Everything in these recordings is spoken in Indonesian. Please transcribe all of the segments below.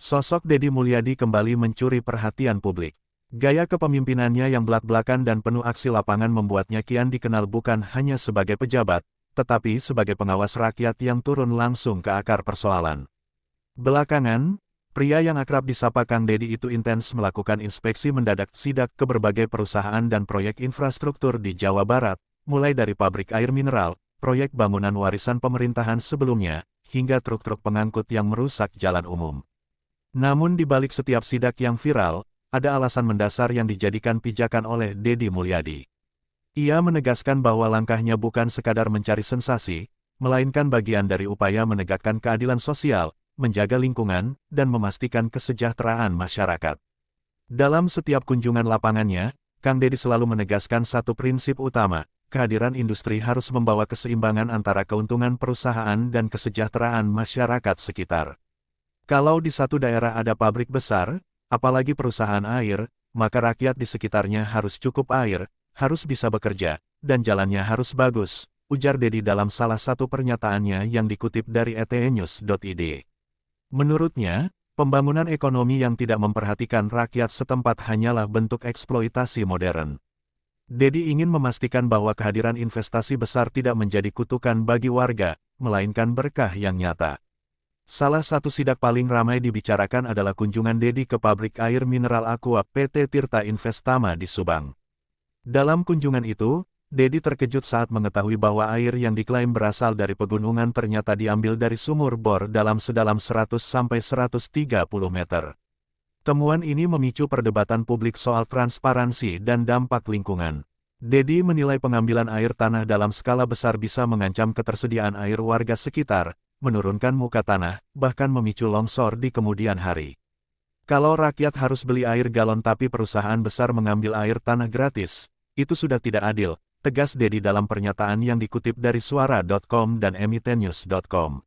Sosok Deddy Mulyadi kembali mencuri perhatian publik. Gaya kepemimpinannya yang belak-belakan dan penuh aksi lapangan membuatnya kian dikenal bukan hanya sebagai pejabat, tetapi sebagai pengawas rakyat yang turun langsung ke akar persoalan. Belakangan, pria yang akrab disapa Kang Deddy itu intens melakukan inspeksi mendadak sidak ke berbagai perusahaan dan proyek infrastruktur di Jawa Barat, mulai dari pabrik air mineral, proyek bangunan warisan pemerintahan sebelumnya, hingga truk-truk pengangkut yang merusak jalan umum. Namun di balik setiap sidak yang viral, ada alasan mendasar yang dijadikan pijakan oleh Deddy Mulyadi. Ia menegaskan bahwa langkahnya bukan sekadar mencari sensasi, melainkan bagian dari upaya menegakkan keadilan sosial, menjaga lingkungan, dan memastikan kesejahteraan masyarakat. Dalam setiap kunjungan lapangannya, Kang Deddy selalu menegaskan satu prinsip utama, kehadiran industri harus membawa keseimbangan antara keuntungan perusahaan dan kesejahteraan masyarakat sekitar. Kalau di satu daerah ada pabrik besar, apalagi perusahaan air, maka rakyat di sekitarnya harus cukup air, harus bisa bekerja, dan jalannya harus bagus, ujar Deddy dalam salah satu pernyataannya yang dikutip dari etnews.id. Menurutnya, pembangunan ekonomi yang tidak memperhatikan rakyat setempat hanyalah bentuk eksploitasi modern. Deddy ingin memastikan bahwa kehadiran investasi besar tidak menjadi kutukan bagi warga, melainkan berkah yang nyata. Salah satu sidak paling ramai dibicarakan adalah kunjungan Deddy ke pabrik air mineral Aqua PT Tirta Investama di Subang. Dalam kunjungan itu, Deddy terkejut saat mengetahui bahwa air yang diklaim berasal dari pegunungan ternyata diambil dari sumur bor dalam sedalam 100-130 meter. Temuan ini memicu perdebatan publik soal transparansi dan dampak lingkungan. Deddy menilai pengambilan air tanah dalam skala besar bisa mengancam ketersediaan air warga sekitar, menurunkan muka tanah, bahkan memicu longsor di kemudian hari. Kalau rakyat harus beli air galon tapi perusahaan besar mengambil air tanah gratis, itu sudah tidak adil, tegas Deddy dalam pernyataan yang dikutip dari suara.com dan emitennews.com.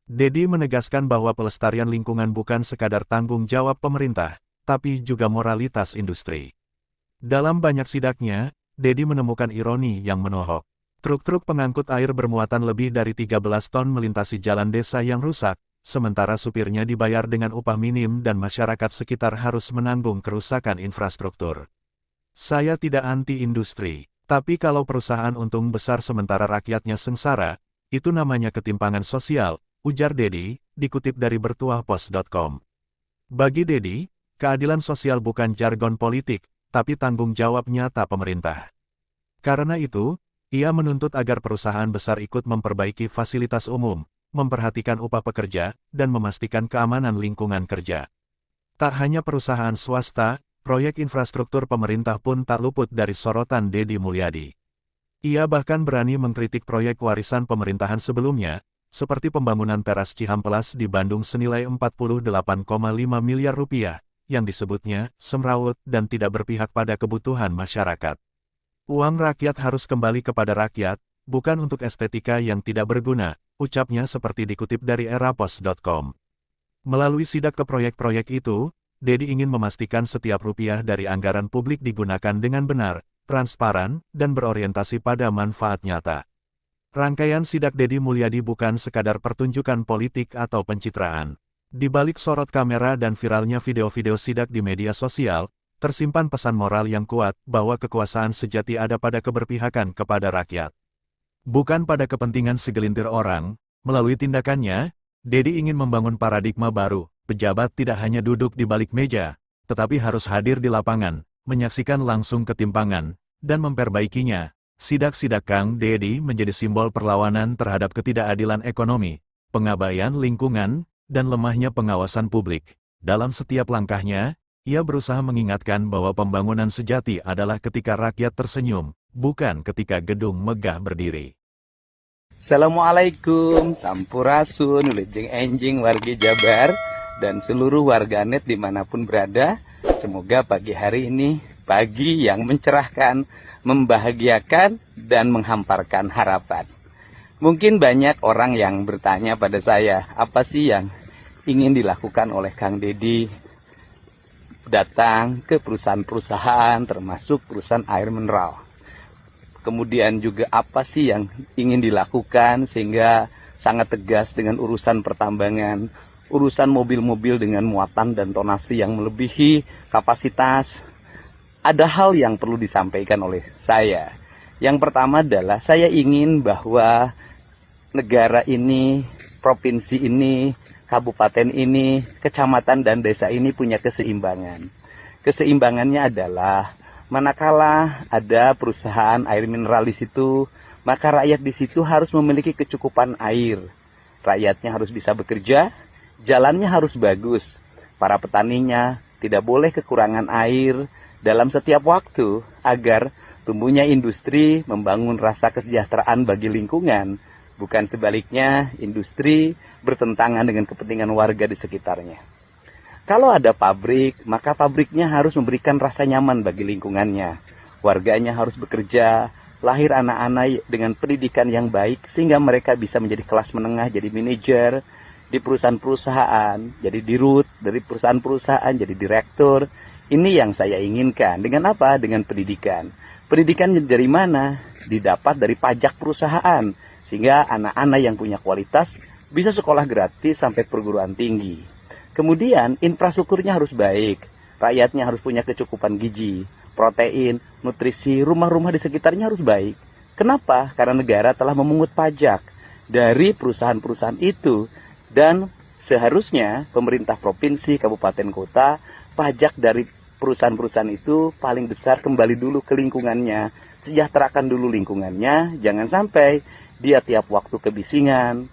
Deddy menegaskan bahwa pelestarian lingkungan bukan sekadar tanggung jawab pemerintah, tapi juga moralitas industri. Dalam banyak sidaknya, Deddy menemukan ironi yang menohok. Truk-truk pengangkut air bermuatan lebih dari 13 ton melintasi jalan desa yang rusak, sementara supirnya dibayar dengan upah minim dan masyarakat sekitar harus menanggung kerusakan infrastruktur. Saya tidak anti-industri, tapi kalau perusahaan untung besar sementara rakyatnya sengsara, itu namanya ketimpangan sosial, ujar Deddy, dikutip dari bertuahpos.com. Bagi Deddy, keadilan sosial bukan jargon politik, tapi tanggung jawab nyata pemerintah. Karena itu, ia menuntut agar perusahaan besar ikut memperbaiki fasilitas umum, memperhatikan upah pekerja, dan memastikan keamanan lingkungan kerja. Tak hanya perusahaan swasta, proyek infrastruktur pemerintah pun tak luput dari sorotan Deddy Mulyadi. Ia bahkan berani mengkritik proyek warisan pemerintahan sebelumnya, seperti pembangunan teras Cihampelas di Bandung senilai 48,5 miliar rupiah, yang disebutnya semrawut dan tidak berpihak pada kebutuhan masyarakat. Uang rakyat harus kembali kepada rakyat, bukan untuk estetika yang tidak berguna, ucapnya seperti dikutip dari erapos.com. Melalui sidak ke proyek-proyek itu, Deddy ingin memastikan setiap rupiah dari anggaran publik digunakan dengan benar, transparan, dan berorientasi pada manfaat nyata. Rangkaian sidak Deddy Mulyadi bukan sekadar pertunjukan politik atau pencitraan. Di balik sorot kamera dan viralnya video-video sidak di media sosial, tersimpan pesan moral yang kuat bahwa kekuasaan sejati ada pada keberpihakan kepada rakyat. Bukan pada kepentingan segelintir orang. Melalui tindakannya, Deddy ingin membangun paradigma baru, pejabat tidak hanya duduk di balik meja, tetapi harus hadir di lapangan, menyaksikan langsung ketimpangan, dan memperbaikinya. Sidak-sidak Kang Deddy menjadi simbol perlawanan terhadap ketidakadilan ekonomi, pengabaian lingkungan, dan lemahnya pengawasan publik. Dalam setiap langkahnya, ia berusaha mengingatkan bahwa pembangunan sejati adalah ketika rakyat tersenyum, bukan ketika gedung megah berdiri. Assalamualaikum, sampurasun, wilujeng enjing wargi Jabar, dan seluruh warganet dimanapun berada. Semoga pagi hari ini, pagi yang mencerahkan, membahagiakan, dan menghamparkan harapan. Mungkin banyak orang yang bertanya pada saya, apa sih yang ingin dilakukan oleh Kang Deddy? Datang ke perusahaan-perusahaan termasuk perusahaan air mineral. Kemudian juga apa sih yang ingin dilakukan sehingga sangat tegas dengan urusan pertambangan, urusan mobil-mobil dengan muatan dan tonase yang melebihi kapasitas, ada hal yang perlu disampaikan oleh saya. Yang pertama adalah saya ingin bahwa negara ini, provinsi ini, kabupaten ini, kecamatan dan desa ini punya keseimbangan. Keseimbangannya adalah manakala ada perusahaan air mineral di situ, maka rakyat di situ harus memiliki kecukupan air. Rakyatnya harus bisa bekerja, jalannya harus bagus. Para petaninya tidak boleh kekurangan air dalam setiap waktu agar tumbuhnya industri membangun rasa kesejahteraan bagi lingkungan. Bukan sebaliknya, industri bertentangan dengan kepentingan warga di sekitarnya. Kalau ada pabrik, maka pabriknya harus memberikan rasa nyaman bagi lingkungannya. Warganya harus bekerja, lahir anak-anak dengan pendidikan yang baik, sehingga mereka bisa menjadi kelas menengah, jadi manajer di perusahaan-perusahaan, jadi dirut dari perusahaan-perusahaan, jadi direktur. Ini yang saya inginkan. Dengan apa? Dengan pendidikan. Pendidikan dari mana? Didapat dari pajak perusahaan, sehingga anak-anak yang punya kualitas bisa sekolah gratis sampai perguruan tinggi. Kemudian infrastrukturnya harus baik, rakyatnya harus punya kecukupan gizi, protein, nutrisi, rumah-rumah di sekitarnya harus baik. Kenapa? Karena negara telah memungut pajak dari perusahaan-perusahaan itu, dan seharusnya pemerintah provinsi, kabupaten, kota, pajak dari perusahaan-perusahaan itu paling besar kembali dulu ke lingkungannya, sejahterakan dulu lingkungannya, jangan sampai dia tiap waktu kebisingan,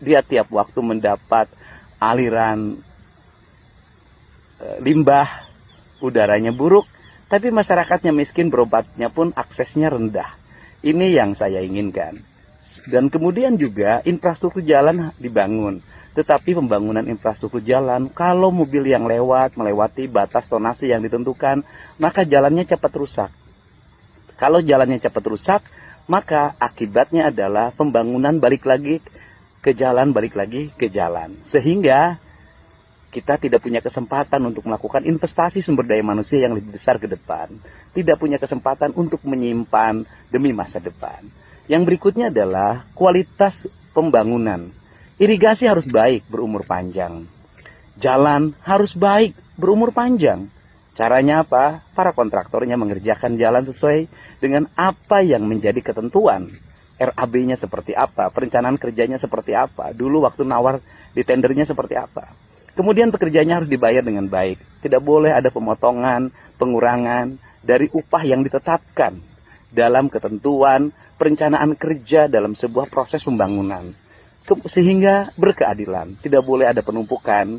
dia tiap waktu mendapat aliran limbah, udaranya buruk, tapi masyarakatnya miskin, berobatnya pun aksesnya rendah. Ini yang saya inginkan. Dan kemudian juga infrastruktur jalan dibangun. Tetapi pembangunan infrastruktur jalan, kalau mobil yang melewati batas tonase yang ditentukan, maka jalannya cepat rusak. Kalau jalannya cepat rusak, maka akibatnya adalah pembangunan balik lagi ke jalan. Sehingga kita tidak punya kesempatan untuk melakukan investasi sumber daya manusia yang lebih besar ke depan. Tidak punya kesempatan untuk menyimpan demi masa depan. Yang berikutnya adalah kualitas pembangunan. Irigasi harus baik, berumur panjang. Jalan harus baik, berumur panjang. Caranya apa? Para kontraktornya mengerjakan jalan sesuai dengan apa yang menjadi ketentuan. RAB-nya seperti apa, perencanaan kerjanya seperti apa, dulu waktu nawar di tendernya seperti apa. Kemudian pekerjanya harus dibayar dengan baik. Tidak boleh ada pemotongan, pengurangan dari upah yang ditetapkan dalam ketentuan perencanaan kerja dalam sebuah proses pembangunan. Sehingga berkeadilan. Tidak boleh ada penumpukan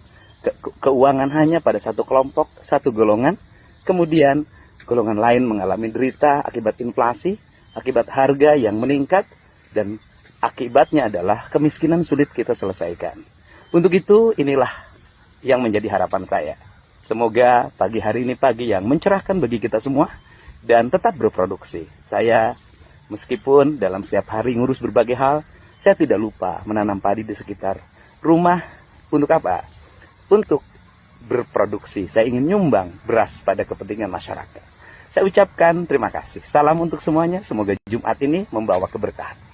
keuangan hanya pada satu kelompok, satu golongan. Kemudian golongan lain mengalami derita akibat inflasi, akibat harga yang meningkat, dan akibatnya adalah kemiskinan sulit kita selesaikan. Untuk itu, inilah yang menjadi harapan saya. Semoga pagi hari ini pagi yang mencerahkan bagi kita semua dan tetap berproduksi. Saya meskipun dalam setiap hari ngurus berbagai hal, saya tidak lupa menanam padi di sekitar rumah. Untuk apa? Untuk berproduksi. Saya ingin nyumbang beras pada kepentingan masyarakat. Saya ucapkan terima kasih. Salam untuk semuanya. Semoga Jumat ini membawa keberkahan.